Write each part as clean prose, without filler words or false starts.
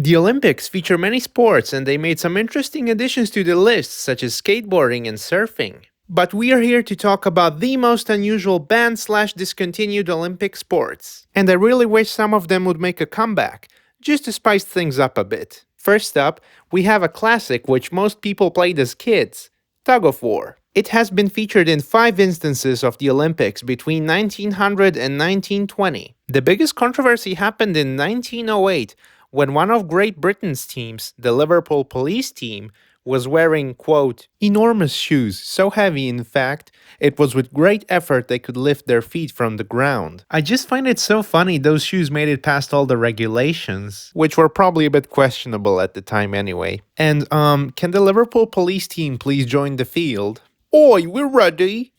The Olympics feature many sports and they made some interesting additions to the list, such as skateboarding and surfing. But we are here to talk about the most unusual banned/discontinued Olympic sports. And I really wish some of them would make a comeback, just to spice things up a bit. First up, we have a classic which most people played as kids, tug of war. It has been featured in 5 instances of the Olympics between 1900 and 1920. The biggest controversy happened in 1908 when one of Great Britain's teams, the Liverpool police team, was wearing, quote, enormous shoes, so heavy in fact, it was with great effort they could lift their feet from the ground. I just find it so funny those shoes made it past all the regulations, which were probably a bit questionable at the time anyway. And, can the Liverpool police team please join the field? Oi, we're ready!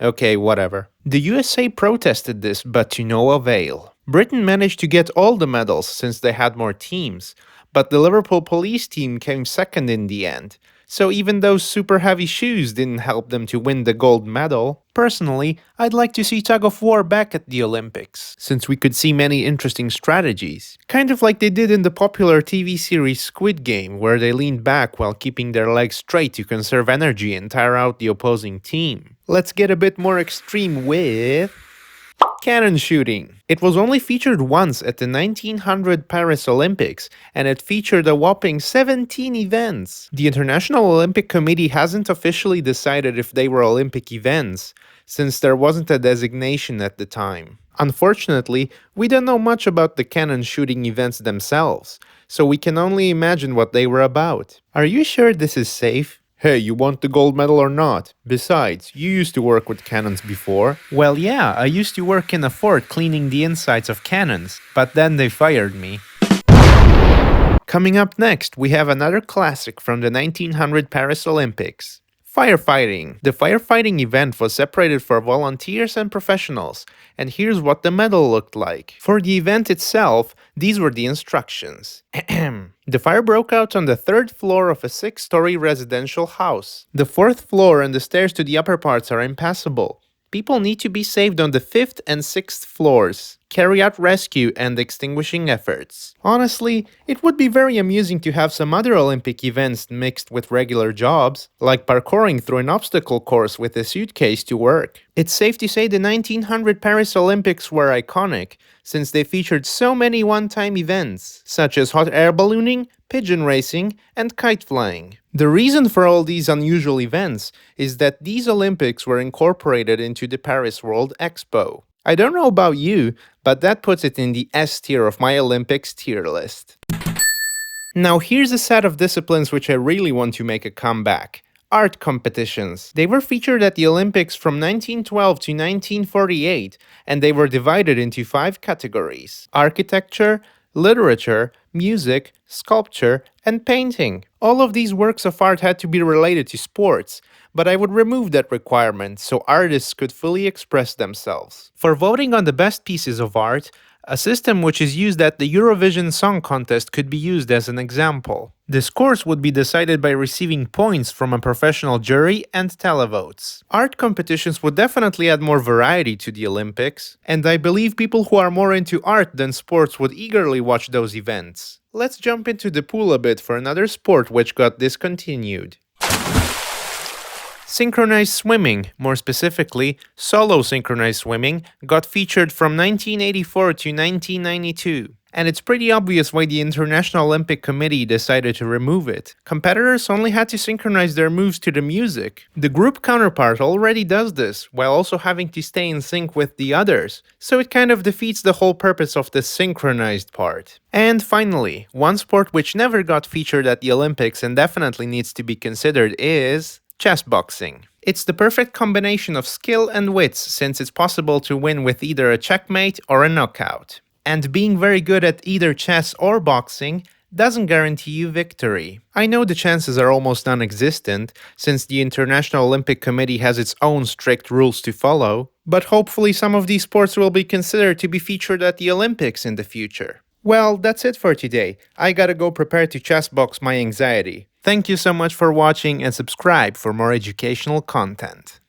Okay, whatever. The USA protested this, but to no avail. Britain managed to get all the medals since they had more teams, but the Liverpool police team came second in the end, so even those super heavy shoes didn't help them to win the gold medal. Personally, I'd like to see tug of war back at the Olympics, since we could see many interesting strategies. Kind of like they did in the popular TV series Squid Game, where they leaned back while keeping their legs straight to conserve energy and tire out the opposing team. Let's get a bit more extreme with cannon shooting. It was only featured once at the 1900 Paris Olympics, and it featured a whopping 17 events. The International Olympic Committee hasn't officially decided if they were Olympic events, since there wasn't a designation at the time. Unfortunately, we don't know much about the cannon shooting events themselves, so we can only imagine what they were about. Are you sure this is safe? Hey, you want the gold medal or not? Besides, you used to work with cannons before. Well, yeah, I used to work in a fort cleaning the insides of cannons, but then they fired me. Coming up next, we have another classic from the 1900 Paris Olympics. Firefighting. The firefighting event was separated for volunteers and professionals, and here's what the medal looked like. For the event itself, these were the instructions. The fire broke out on the 3rd floor of a 6-story residential house. The 4th floor and the stairs to the upper parts are impassable. People need to be saved on the 5th and 6th floors. Carry out rescue and extinguishing efforts. Honestly, it would be very amusing to have some other Olympic events mixed with regular jobs, like parkouring through an obstacle course with a suitcase to work. It's safe to say the 1900 Paris Olympics were iconic, since they featured so many one-time events, such as hot air ballooning, pigeon racing, and kite flying. The reason for all these unusual events is that these Olympics were incorporated into the Paris World Expo. I don't know about you, but that puts it in the S tier of my Olympics tier list. Now here's a set of disciplines which I really want to make a comeback. Art competitions. They were featured at the Olympics from 1912 to 1948, and they were divided into 5 categories: architecture, literature, music, sculpture, and painting. All of these works of art had to be related to sports, but I would remove that requirement so artists could fully express themselves. For voting on the best pieces of art, a system which is used at the Eurovision Song Contest could be used as an example. The scores would be decided by receiving points from a professional jury and televotes. Art competitions would definitely add more variety to the Olympics, and I believe people who are more into art than sports would eagerly watch those events. Let's jump into the pool a bit for another sport which got discontinued. Synchronized swimming, more specifically, solo synchronized swimming, got featured from 1984 to 1992. And it's pretty obvious why the International Olympic Committee decided to remove it. Competitors only had to synchronize their moves to the music. The group counterpart already does this, while also having to stay in sync with the others, so it kind of defeats the whole purpose of the synchronized part. And finally, one sport which never got featured at the Olympics and definitely needs to be considered is chess boxing. It's the perfect combination of skill and wits, since it's possible to win with either a checkmate or a knockout. And being very good at either chess or boxing doesn't guarantee you victory. I know the chances are almost non-existent, since the International Olympic Committee has its own strict rules to follow, but hopefully some of these sports will be considered to be featured at the Olympics in the future. Well, that's it for today. I gotta go prepare to chess box my anxiety. Thank you so much for watching and subscribe for more educational content.